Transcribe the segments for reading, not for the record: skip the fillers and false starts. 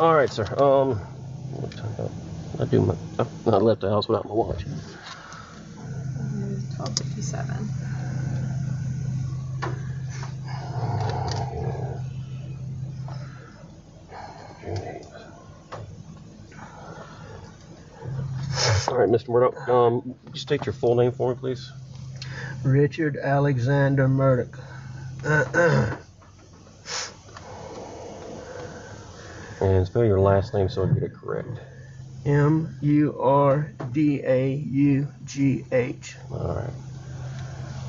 All right, sir. What time? I left the house without my watch. 12:57. All right, Mr. Murdaugh, just state your full name for me, please. Richard Alexander Murdaugh. And spell your last name so I get it correct. Murdaugh. All right.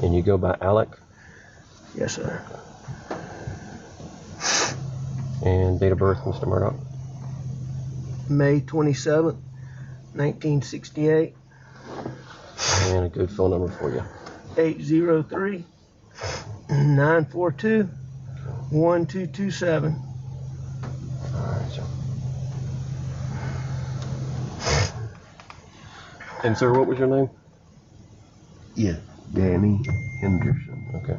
And you go by Alex? Yes, sir. And date of birth, Mr. Murdaugh? May 27th, 1968. And a good phone number for you. 803-942-1227. All right, sir. And sir, what was your name? Yeah, Danny Henderson. Okay.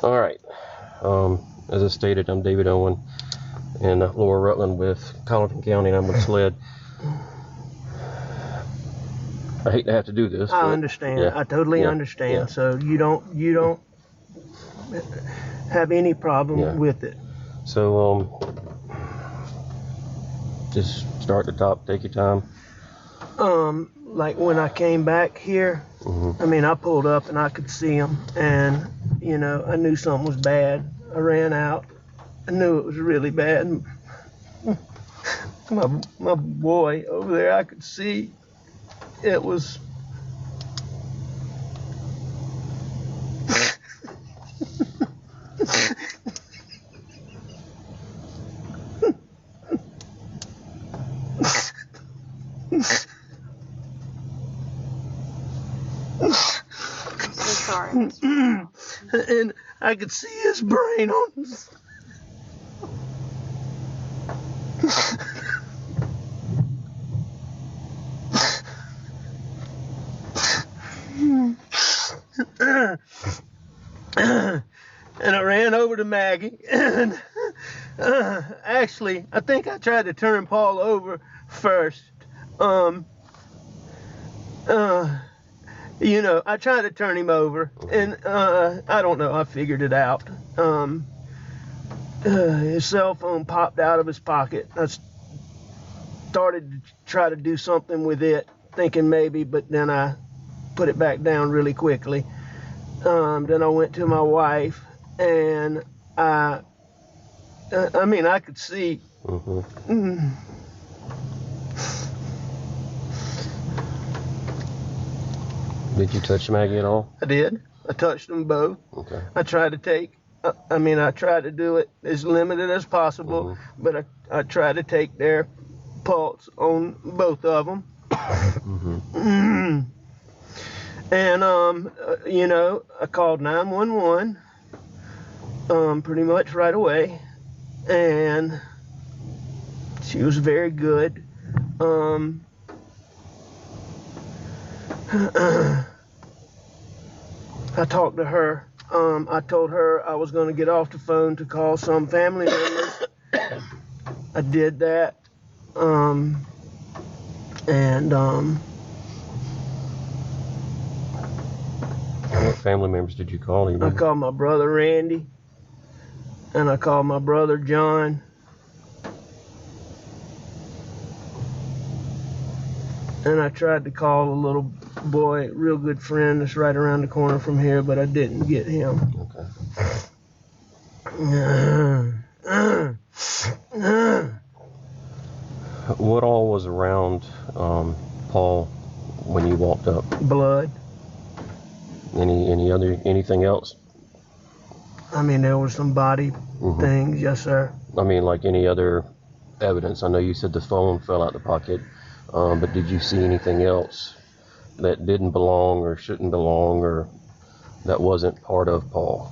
All right. As I stated, I'm David Owen in Lower Rutland with Colleton County, and I'm with SLED. I hate to have to do this. I understand. Yeah. I totally Yeah. understand. Yeah. So you don't have any problem with it. So just start at the top. Take your time. Like when I came back here, I mean, I pulled up and I could see him, and you know, I knew something was bad. I ran out. I knew it was really bad. My boy over there, I could see it was. I'm so sorry, Mr. Murdaugh. And I could see his brain on his. And I ran over to Maggie, and actually, I think I tried to turn Paul over first. You know, I tried to turn him over, and I don't know, I figured it out. His cell phone popped out of his pocket. I started to try to do something with it, thinking maybe, but then I put it back down really quickly. Then I went to my wife, and I mean, I could see. Did you touch Maggie at all? I did. I touched them both. Okay. I tried to take, I tried to do it as limited as possible, but I tried to take their pulse on both of them. And, you know, I called 911 pretty much right away, and she was very good. I talked to her. I told her I was going to get off the phone to call some family members. I did that. What family members did you call? I called my brother Randy, and I called my brother John. And I tried to call a little boy, real good friend that's right around the corner from here, but I didn't get him. Okay. What all was around Paul when you walked up? Blood. Anything else? I mean, there was some body things, yes, sir. I mean, like any other evidence? I know you said the phone fell out the pocket, but did you see anything else that didn't belong or shouldn't belong or that wasn't part of Paul?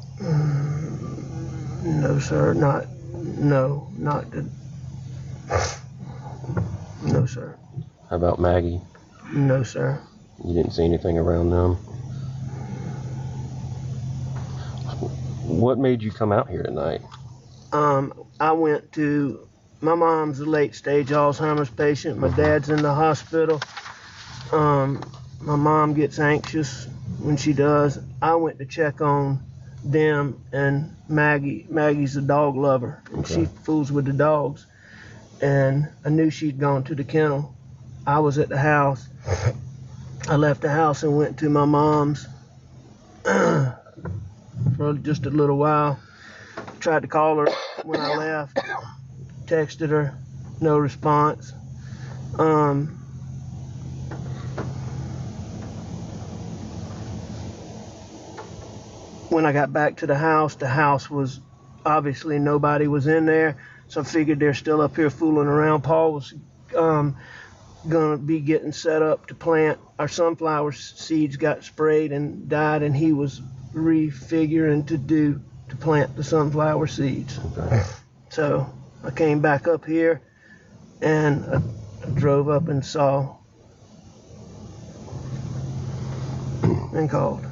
No, sir, not the, no, sir. How about Maggie? No, sir. You didn't see anything around them? What made you come out here tonight? I went to, my mom's a late stage Alzheimer's patient. My dad's in the hospital. My mom gets anxious when she does. I went to check on them and Maggie. Maggie's a dog lover. And Okay. she fools with the dogs. And I knew she'd gone to the kennel. I was at the house. I left the house and went to my mom's for just a little while. Tried to call her when I left. Texted her, no response. When I got back to the house was obviously nobody was in there, so I figured they're still up here fooling around. Paul was gonna be getting set up to plant. Our sunflower seeds got sprayed and died, and he was refiguring to plant the sunflower seeds. Okay. So I came back up here and I drove up and saw and called.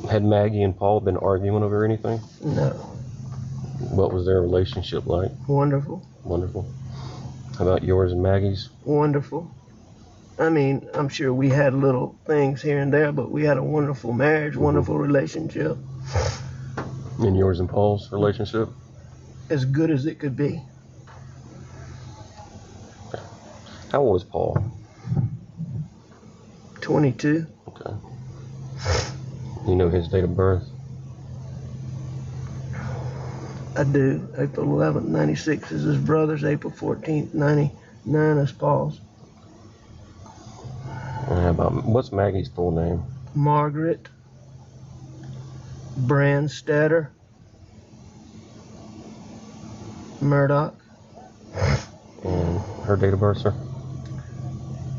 Had Maggie and Paul been arguing over anything? No. What was their relationship like? Wonderful. Wonderful. How about yours and Maggie's? Wonderful. I mean, I'm sure we had little things here and there, but we had a wonderful marriage, wonderful relationship. And yours and Paul's relationship? As good as it could be. How old is Paul? 22. Okay. You know his date of birth? I do. April 11th, 96 is his brother's. April 14th, 99 is Paul's. And how about, what's Maggie's full name? Margaret Brandstetter Murdaugh. And her date of birth, sir?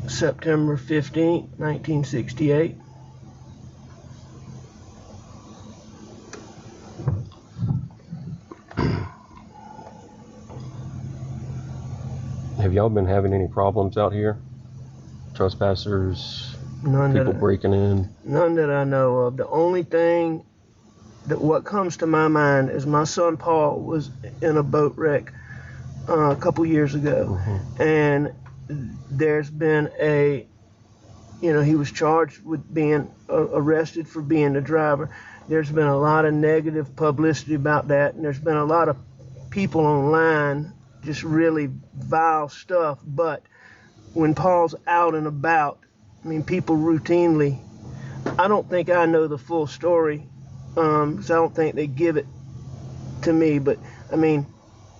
September 15th, 1968. Have y'all been having any problems out here? Trespassers, None people that, breaking in? none that I know of. The only thing that what comes to my mind is my son Paul was in a boat wreck a couple years ago, and there's been he was charged with being arrested for being the driver. There's been a lot of negative publicity about that, and there's been a lot of people online just really vile stuff. But when Paul's out and about, I mean, people routinely, I don't think I know the full story, because I don't think they give it to me, but I mean,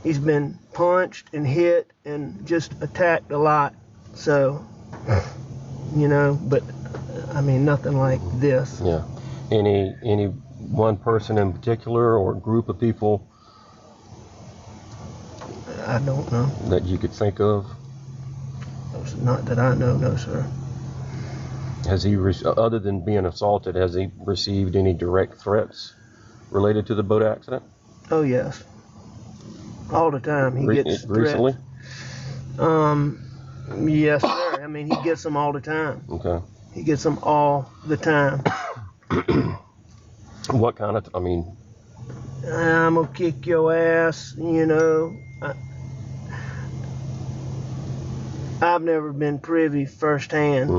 he's been punched and hit and just attacked a lot. So, but I mean, nothing like this. Yeah. Any one person in particular or group of people I don't know. that you could think of? Not that I know, no, sir. Has he, other than being assaulted, has he received any direct threats related to the boat accident? Oh, yes. All the time he gets recently? threats. Yes, sir. I mean, he gets them all the time. Okay. He gets them all the time. What kind of, I'm gonna kick your ass, I've never been privy firsthand,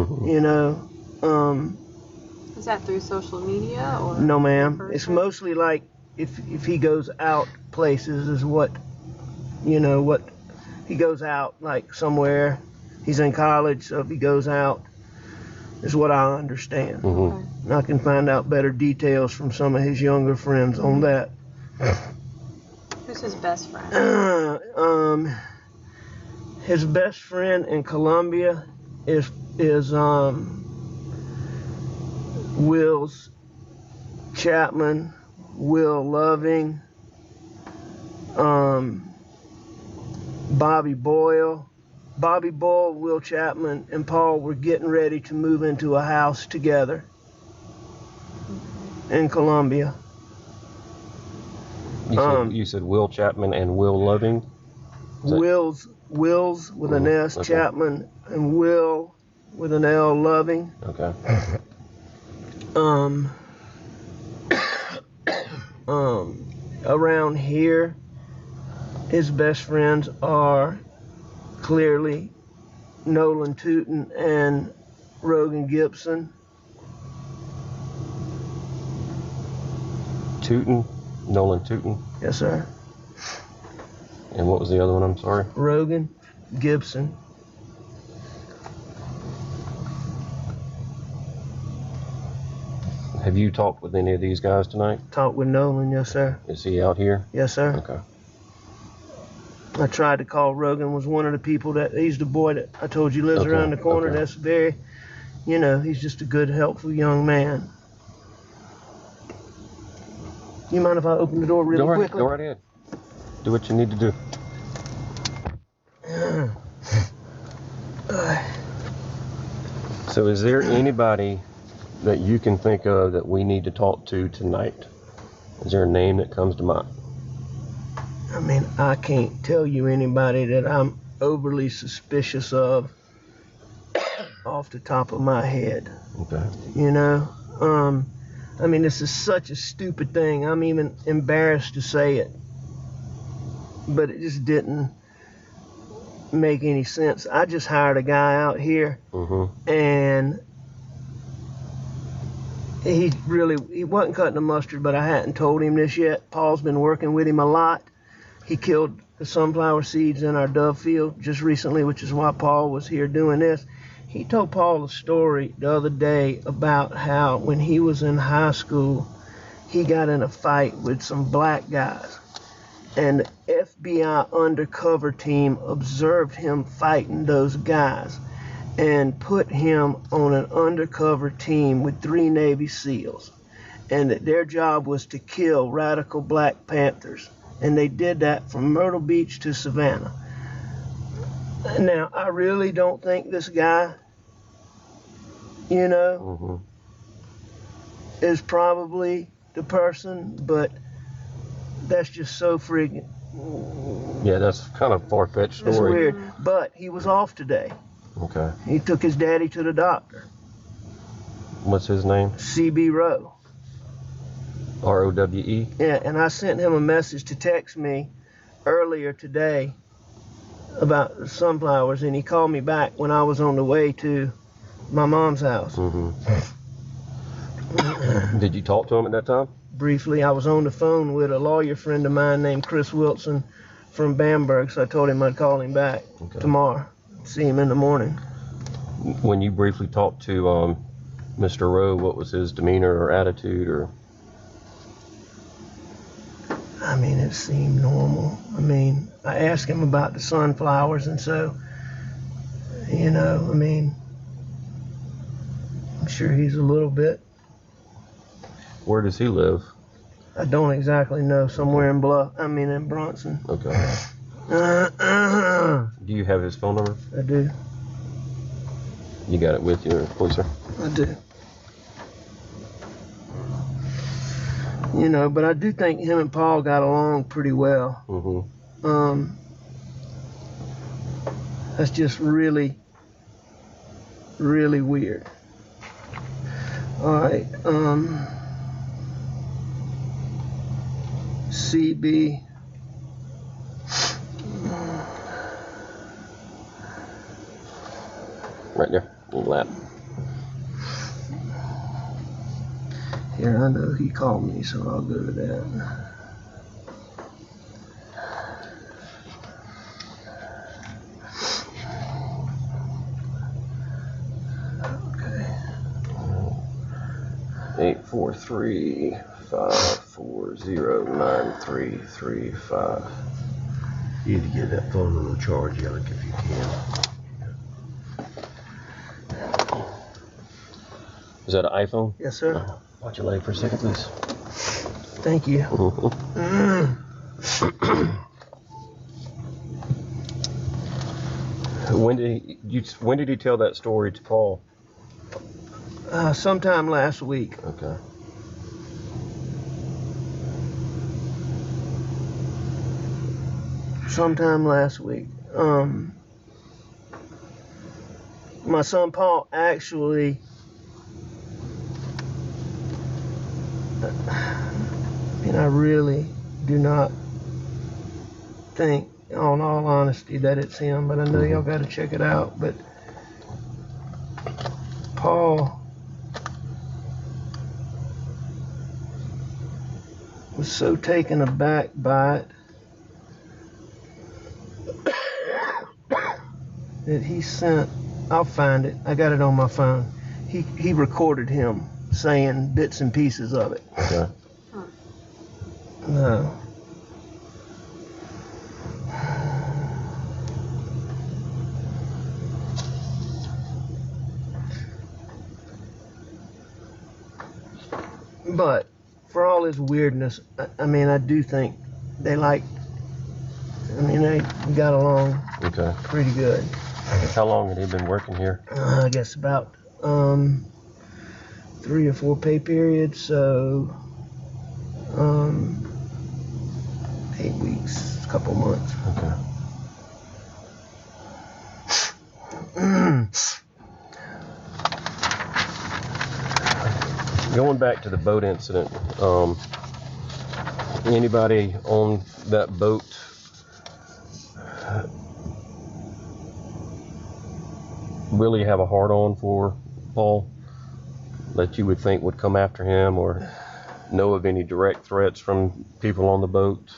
Is that through social media or? No, ma'am. in It's person? mostly like if he goes out places is what he goes out like somewhere. He's in college, so if he goes out, is what I understand. Okay. And I can find out better details from some of his younger friends on that. Who's his best friend? His best friend in Colombia is Will's Chapman, Will Loving, Bobby Boyle. Bobby Boyle, Will Chapman, and Paul were getting ready to move into a house together in Colombia. you said Will Chapman and Will Loving? Is that- Will's with an S, Okay. Chapman, and Will with an L, Loving. Okay. Around here, his best friends are clearly Nolan Tootin and Rogan Gibson. Tootin, Nolan Tootin. Yes, sir. And what was the other one? I'm sorry. Rogan Gibson. Have you talked with any of these guys tonight? Talked with Nolan, yes, sir. Is he out here? Yes, sir. Okay. I tried to call Rogan, was one of the people he's the boy that I told you lives Okay, around the corner. okay. That's very, he's just a good, helpful young man. You mind if I open the door really quickly? Go right ahead. Do what you need to do. So is there anybody that you can think of that we need to talk to tonight? Is there a name that comes to mind? I mean, I can't tell you anybody that I'm overly suspicious of off the top of my head. Okay. I mean, this is such a stupid thing. I'm even embarrassed to say it. But it just didn't make any sense. I just hired a guy out here, and he wasn't cutting the mustard, but I hadn't told him this yet. Paul's been working with him a lot. He killed the sunflower seeds in our dove field just recently, which is why Paul was here doing this. He told Paul a story the other day about how when he was in high school, he got in a fight with some black guys. And the FBI undercover team observed him fighting those guys and put him on an undercover team with 3 Navy SEALs. And that their job was to kill radical Black Panthers. And they did that from Myrtle Beach to Savannah. Now, I really don't think this guy, is probably the person, but that's just so freaking. Yeah, that's kind of far-fetched story. It's weird. But he was off today. Okay. He took his daddy to the doctor. What's his name? CB Rowe. R-O-W-E? Yeah, and I sent him a message to text me earlier today about the sunflowers, and he called me back when I was on the way to my mom's house. Did you talk to him at that time? Briefly, I was on the phone with a lawyer friend of mine named Chris Wilson from Bamberg, so I told him I'd call him back tomorrow, see him in the morning. When you briefly talked to Mr. Rowe, what was his demeanor or attitude? Or I mean, it seemed normal. I mean, I asked him about the sunflowers, and so, I'm sure he's a little bit. Where does he live? I don't exactly know. Somewhere in in Bronson. Okay. Do you have his phone number? I do. You got it with you, please, sir? I do. But I do think him and Paul got along pretty well. That's just really, really weird. All right. CB. Right there, in your lap. Here, I know he called me, so I'll go to that. Okay. 843-540-9335. You need to get that phone on the charge, Alec, if you can. Is that an iPhone? Yes, sir. Watch your leg for a second, please. Thank you. When did he tell that story to Paul? Sometime last week. Okay. my son Paul actually, and I really do not think, in all honesty, that it's him, but I know y'all got to check it out. But Paul was so taken aback by it that he sent, I'll find it, I got it on my phone. He recorded him saying bits and pieces of it. Okay. No. But for all his weirdness, I mean, I do think they got along Okay. pretty good. How long had he been working here? I guess about 3 or 4 pay periods, so 8 weeks, a couple months. Okay. Going back to the boat incident, anybody on that boat really have a hard-on for Paul that you would think would come after him, or know of any direct threats from people on the boat?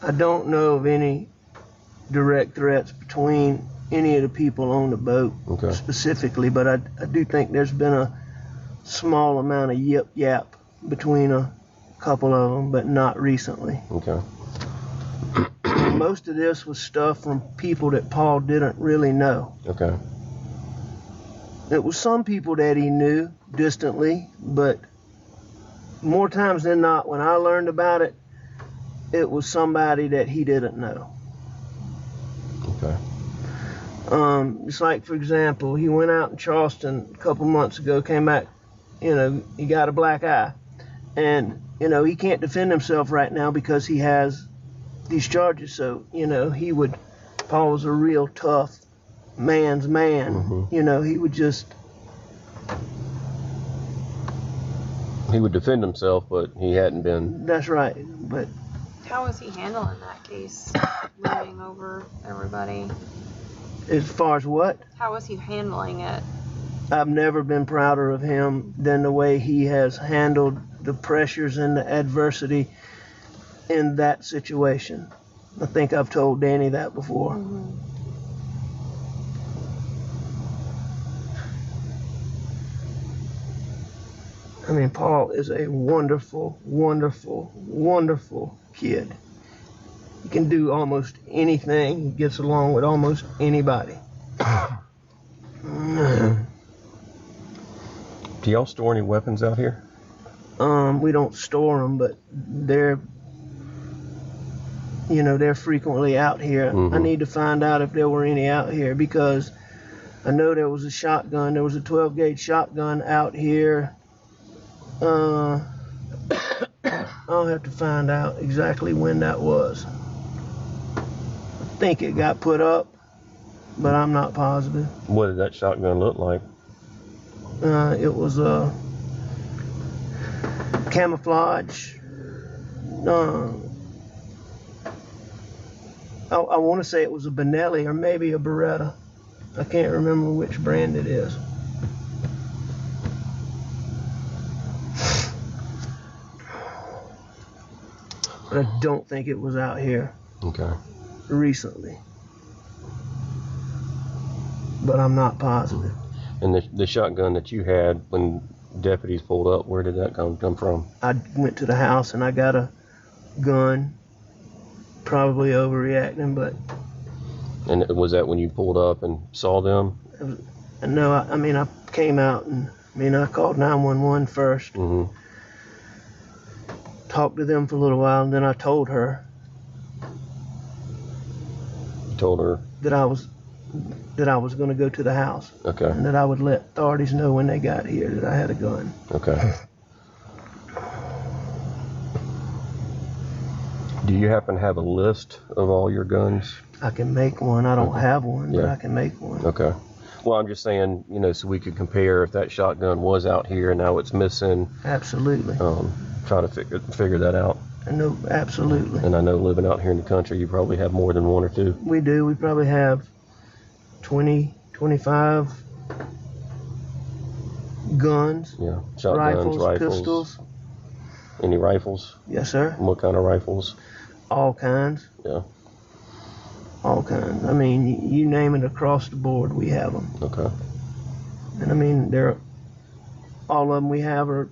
I don't know of any direct threats between any of the people on the boat specifically, but I do think there's been a small amount of yip-yap between a couple of them, but not recently. Okay. Most of this was stuff from people that Paul didn't really know. Okay. It was some people that he knew distantly, but more times than not, when I learned about it, it was somebody that he didn't know. Okay. It's like, for example, he went out in Charleston a couple months ago, came back, he got a black eye. And, he can't defend himself right now because he has these charges. So, Paul was a real tough man's man. He would defend himself, but he hadn't been. That's right. But how was he handling that case, looming over everybody? As far as what? How was he handling it? I've never been prouder of him than the way he has handled the pressures and the adversity in that situation. I think I've told Danny that before. I mean, Paul is a wonderful, wonderful, wonderful kid. He can do almost anything. He gets along with almost anybody. Do y'all store any weapons out here? We don't store them, but they're frequently out here. I need to find out if there were any out here, because I know there was a shotgun. There was a 12 gauge shotgun out here. I'll have to find out exactly when that was. I think it got put up, but I'm not positive. What did that shotgun look like? It was a camouflage. I want to say it was a Benelli or maybe a Beretta. I can't remember which brand it is. But I don't think it was out here. Okay. Recently. But I'm not positive. And the shotgun that you had when deputies pulled up, where did that come from? I went to the house and I got a gun. Probably overreacting, but... And was that when you pulled up and saw them? No, I came out and, I called 911 first. Talked to them for a little while, and then I told her. You told her? That I was going to go to the house. Okay. And that I would let authorities know when they got here that I had a gun. Okay. Do you happen to have a list of all your guns? I can make one. I don't have one, but I can make one. Okay. Well, I'm just saying, you know, so we could compare if that shotgun was out here and now it's missing. Absolutely. Try to figure that out. I know, absolutely. And I know living out here in the country, you probably have more than one or two. We do. We probably have 20, 25 guns. Yeah, shotguns, rifles, pistols. Any rifles? Yes, sir. What kind of rifles? All kinds. Yeah. All kinds. I mean, you name it, across the board, we have them. Okay. And I mean, all of them we have are,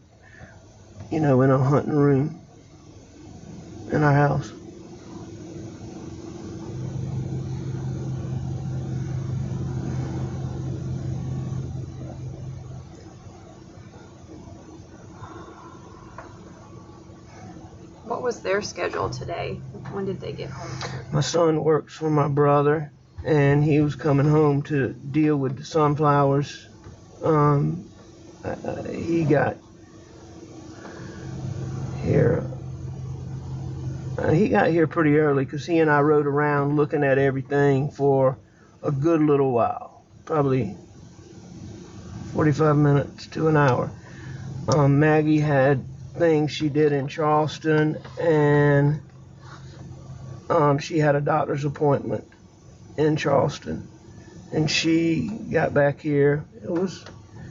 you know, in a hunting room in our house. What was their schedule today? When did they get home? My son works for my brother, and he was coming home to deal with the sunflowers. He got here. He got here pretty early because he and I rode around looking at everything for a good little while, probably 45 minutes to an hour. Maggie had things she did in Charleston, and she had a doctor's appointment in Charleston, and she got back here. It was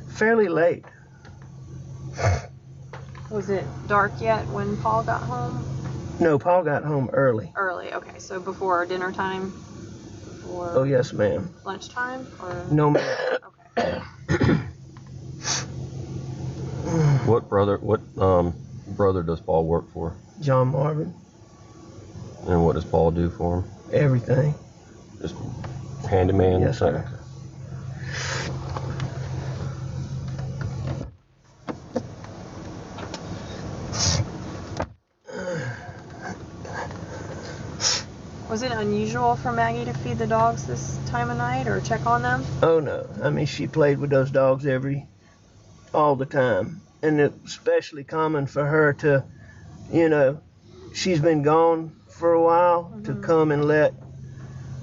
fairly late. Was it dark yet when Paul got home? No, Paul got home early. Early, okay. So before dinner time? Before Oh, yes, ma'am. lunchtime? Or? No, ma'am. Okay. What brother does Paul work for? John Marvin. And what does Paul do for him? Everything. Just handyman? Yes, sir. Was it unusual for Maggie to feed the dogs this time of night or check on them? Oh, no. I mean, she played with those dogs all the time. And it's especially common for her to, you know, she's been gone for a while, to come and let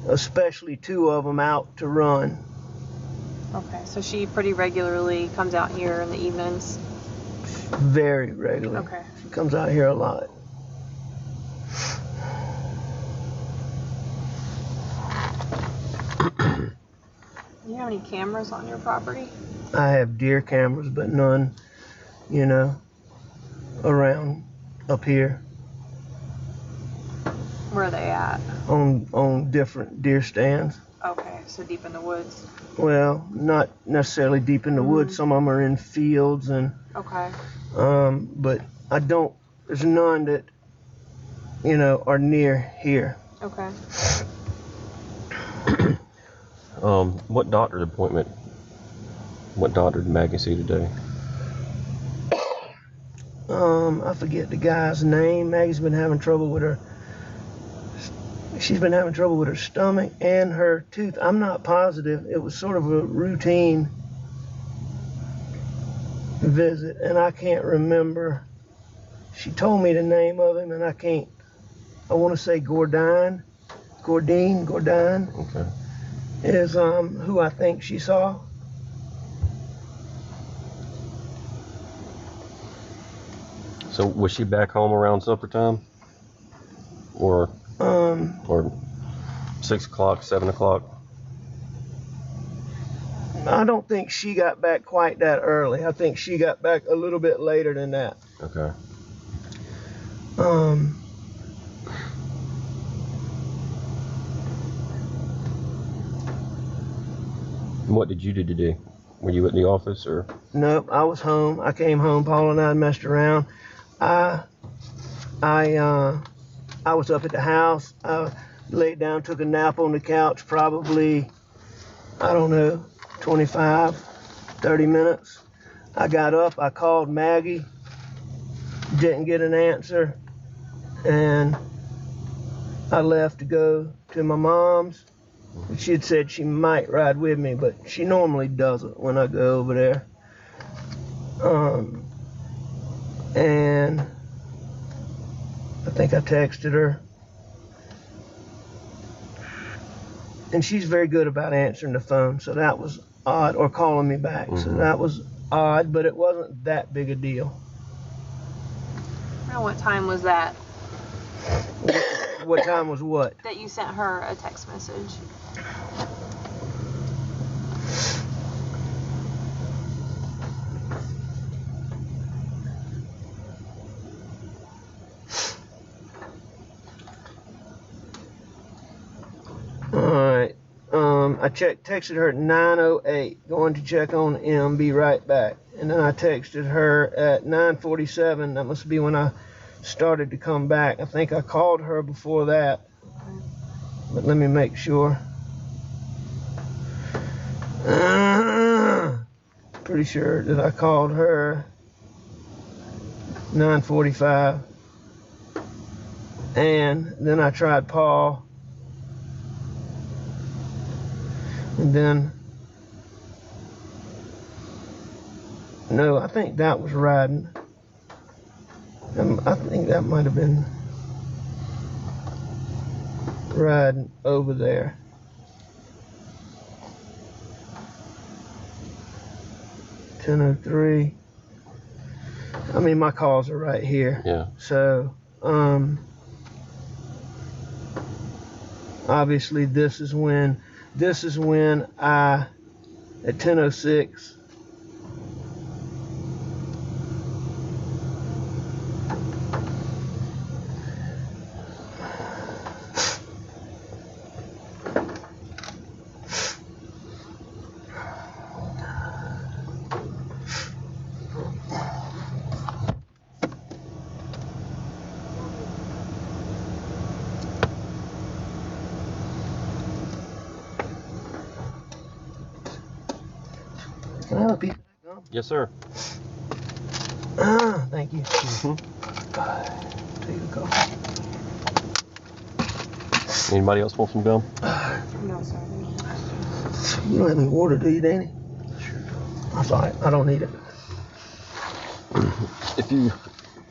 especially two of them out to run. Okay, so she pretty regularly comes out here in the evenings? Very regularly. Okay. She comes out here a lot. Do you have any cameras on your property? I have deer cameras, but none, you know, around up here Where are they at? on different deer stands. Okay, so deep in the woods. Well, not necessarily deep in the woods. Some of them are in fields, and Okay. but there's none that, you know, are near here. Okay. What doctor did Maggie see today? I forget the guy's name. Maggie's been having trouble with her. She's been having trouble with her stomach and her tooth. I'm not positive. It was sort of a routine visit, and I can't remember. She told me the name of him, and I can't. I want to say Gordine Okay. is who I think she saw. So was she back home around supper time? Or 6 o'clock, 7 o'clock? I don't think she got back quite that early. I think she got back a little bit later than that. Okay. What did you do today? Were you at the office or? Nope, I was home. I came home. Paul and I messed around. I was up at the house. I laid down, took a nap on the couch, probably, I don't know, 25, 30 minutes. I got up, I called Maggie, didn't get an answer, and I left to go to my mom's. She had said she might ride with me, but she normally doesn't when I go over there. And I think I texted her. And she's very good about answering the phone, so that was odd, or calling me back. So that was odd, but it wasn't that big a deal. Now, what time was that? What time was what? That you sent her a text message. Alright. I texted her at 9:08, going to check on M, be right back. And then I texted her at 9:47. That must be when I started to come back. I think I called her before that. But let me make sure. Pretty sure that I called her 9:45. And then I tried Paul. And then, no, I think that was riding. I think that might have been riding over there. $10:03. I mean, my calls are right here. Yeah. So, obviously this is when I, at 10:06, can I have a piece of that gum? Yes, sir. Thank you. Take a couple. Anybody else want some gum? No, sorry. You don't have any water, do you, Danny? Sure. That's all right. I don't need it. If you,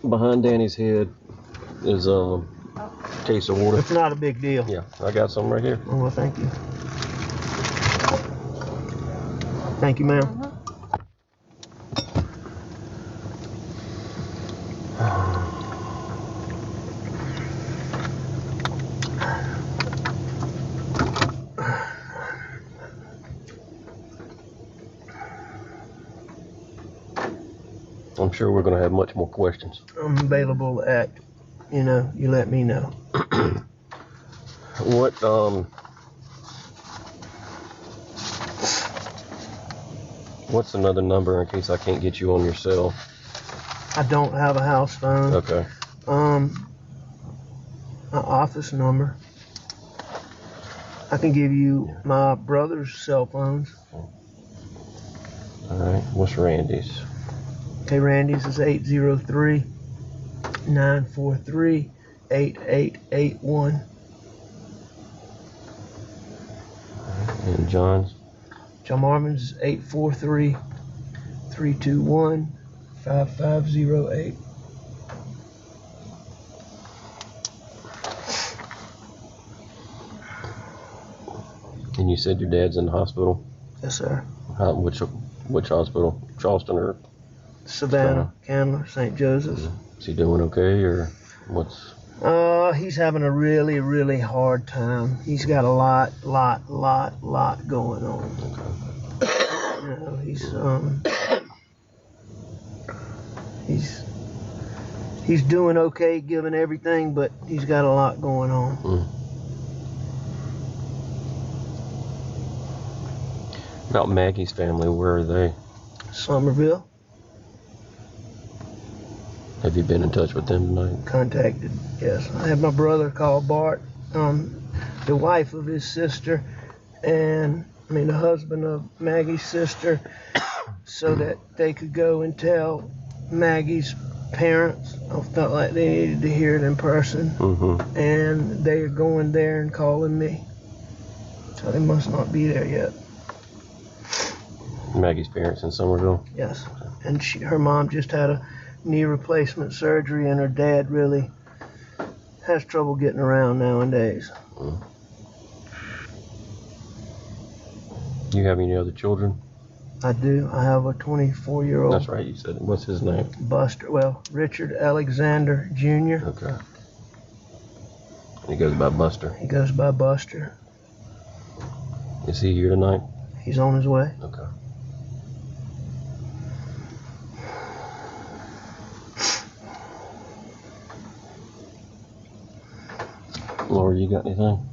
behind Danny's head is a case of water. It's not a big deal. Yeah, I got some right here. Oh, well, thank you. Thank you, ma'am. I'm sure we're going to have much more questions. I'm available at, you let me know. What's another number in case I can't get you on your cell? I don't have a house phone. Okay. My office number. I can give you my brother's cell phones. All right. What's Randy's? Okay, Randy's is 803-943-8881. And John's? John Marvin's is 843-321-5508. And you said your dad's in the hospital? Yes, sir. Which hospital? Charleston or? Savannah, Candler, St. Joseph's. Is he doing okay or what's? He's having a really, really hard time. He's got a lot going on. He's doing okay given everything, but he's got a lot going on. About Maggie's family, where are they? Somerville. Have you been in touch with them tonight? Contacted, yes. I had my brother call Bart, the wife of his sister, the husband of Maggie's sister, so that they could go and tell Maggie's parents. I felt like they needed to hear it in person. And they are going there and calling me. So they must not be there yet. Maggie's parents in Somerville? Yes. And her mom just had a knee replacement surgery, and her dad really has trouble getting around nowadays. Do you have any other children? I do. I have a 24-year-old. That's right, you said. What's his name? Buster. Well, Richard Alexander Jr. Okay. He goes by Buster. He goes by Buster. Is he here tonight? He's on his way. Okay. Laura, you got anything?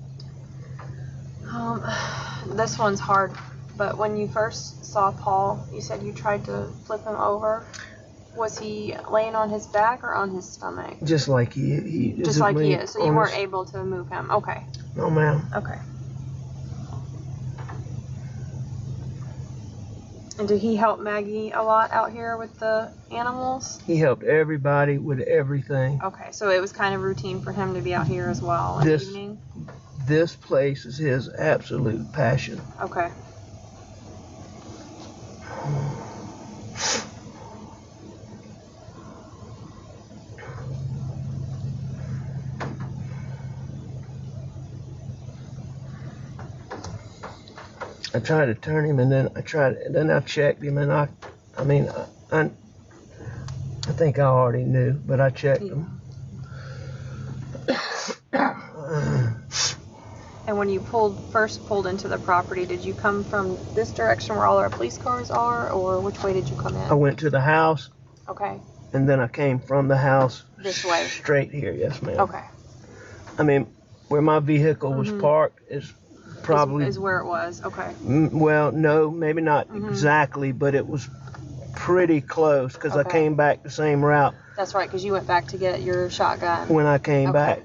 This one's hard, but when you first saw Paul, you said you tried to flip him over. Was he laying on his back or on his stomach? Just like he is. Just like he is. So you weren't able to move him. Okay. No, ma'am. Okay. And did he help Maggie a lot out here with the animals? He helped everybody with everything. Okay, so it was kind of routine for him to be out here as well in the evening? This place is his absolute passion. Okay. I tried to turn him, and then I checked him, and I think I already knew, but I checked him. And when you first pulled into the property, did you come from this direction where all our police cars are, or which way did you come in? I went to the house. Okay. And then I came from the house This way. straight here. Yes, ma'am. Okay. I mean, where my vehicle was parked is probably is where it was. Okay. Well, no, maybe not exactly, but it was pretty close because I came back the same route. That's right, because you went back to get your shotgun. When I came back.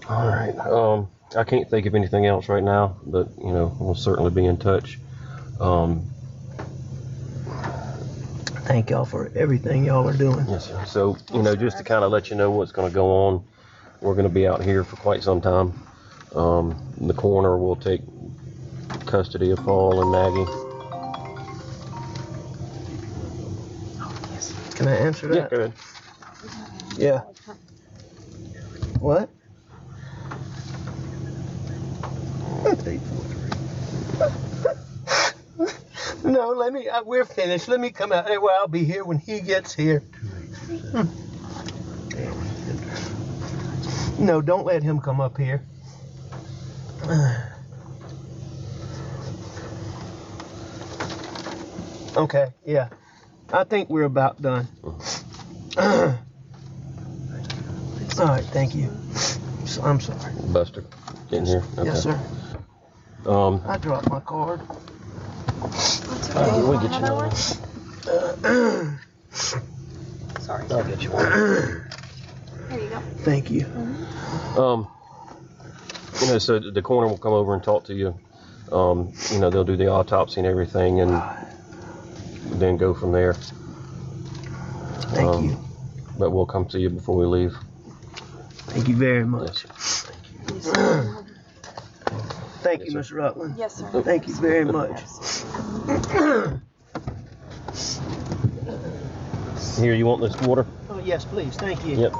All right. I can't think of anything else right now, but we'll certainly be in touch. Thank y'all for everything y'all are doing. Yes, sir. So just to kind of let you know what's going to go on, we're going to be out here for quite some time. The coroner will take custody of Paul and Maggie. Can I answer that? Yeah, go ahead. Yeah. What? No, we're finished. Let me come out. Well, I'll be here when he gets here. No, don't let him come up here. Okay, yeah. I think we're about done. All right, thank you. I'm sorry. Buster, in here? Okay. Yes, sir. I dropped my card. We'll get you another one. Sorry. I'll get you one. Here you go. Thank you. So the coroner will come over and talk to you. They'll do the autopsy and everything, and then go from there. Thank you. But we'll come see you before we leave. Thank you very much. Yes. Thank you, Mr. Rutland. Yes, sir. Thank you very much. Here, you want this water? Oh, yes, please. Thank you. Yep.